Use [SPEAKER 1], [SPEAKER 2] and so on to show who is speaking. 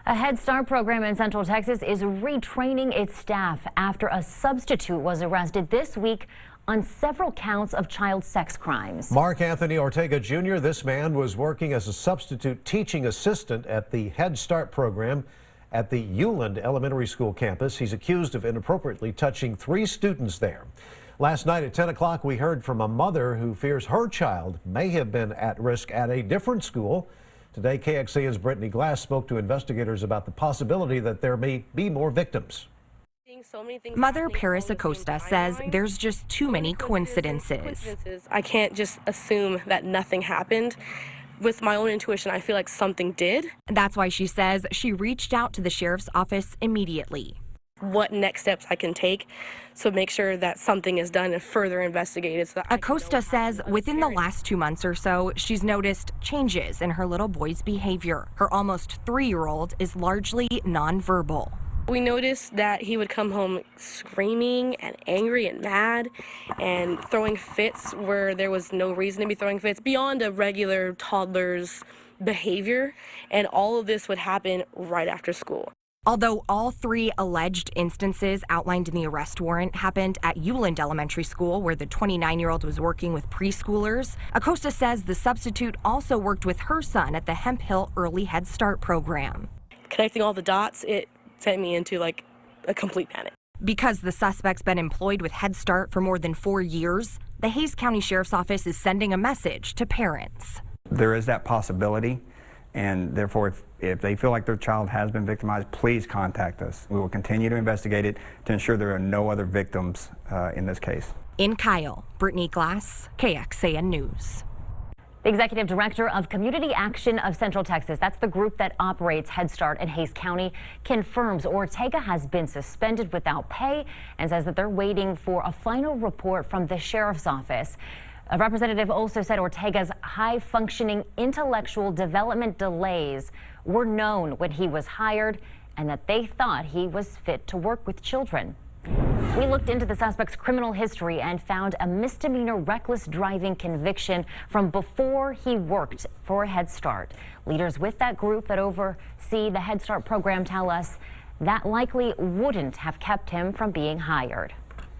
[SPEAKER 1] A Head Start program in Central Texas is retraining its staff after a substitute was arrested this week on several counts of child sex crimes.
[SPEAKER 2] Mark Anthony Ortega Jr., this man was working as a substitute teaching assistant at the Head Start program at the Uland Elementary School campus. He's accused of inappropriately touching 3 students there. Last night at 10 o'clock, we heard from a mother who fears her child may have been at risk at a different school. Today, KXAN's Brittany Glass spoke to investigators about the possibility that there may be more victims.
[SPEAKER 3] Mother Paris Acosta says there's just too many coincidences.
[SPEAKER 4] I can't just assume that nothing happened. With my own intuition, I feel like something did.
[SPEAKER 3] That's why she says she reached out to the sheriff's office immediately.
[SPEAKER 4] What next steps I can take to make sure that something is done and further investigated. So
[SPEAKER 3] Acosta says within the last 2 months or so, she's noticed changes in her little boy's behavior. Her almost 3-year-old is largely nonverbal.
[SPEAKER 4] We noticed that he would come home screaming and angry and mad and throwing fits where there was no reason to be throwing fits beyond a regular toddler's behavior. And all of this would happen right after school.
[SPEAKER 3] Although all 3 alleged instances outlined in the arrest warrant happened at Uland Elementary School, where the 29-year-old was working with preschoolers, Acosta says the substitute also worked with her son at the Hemp Hill Early Head Start program.
[SPEAKER 4] Connecting all the dots, it sent me into like a complete panic.
[SPEAKER 3] Because the suspect's been employed with Head Start for more than 4 years, the Hays County Sheriff's Office is sending a message to parents.
[SPEAKER 5] There is that possibility, and therefore if they feel like their child has been victimized, please contact us. We will continue to investigate it to ensure there are no other victims in this case.
[SPEAKER 3] In Kyle, Brittany Glass, KXAN News.
[SPEAKER 1] The Executive Director of Community Action of Central Texas, that's the group that operates Head Start in Hays County, confirms Ortega has been suspended without pay and says that they're waiting for a final report from the sheriff's office. A representative also said Ortega's high-functioning intellectual development delays were known when he was hired and that they thought he was fit to work with children. We looked into the suspect's criminal history and found a misdemeanor reckless driving conviction from before he worked for Head Start. Leaders with that group that oversee the Head Start program tell us that likely wouldn't have kept him from being hired.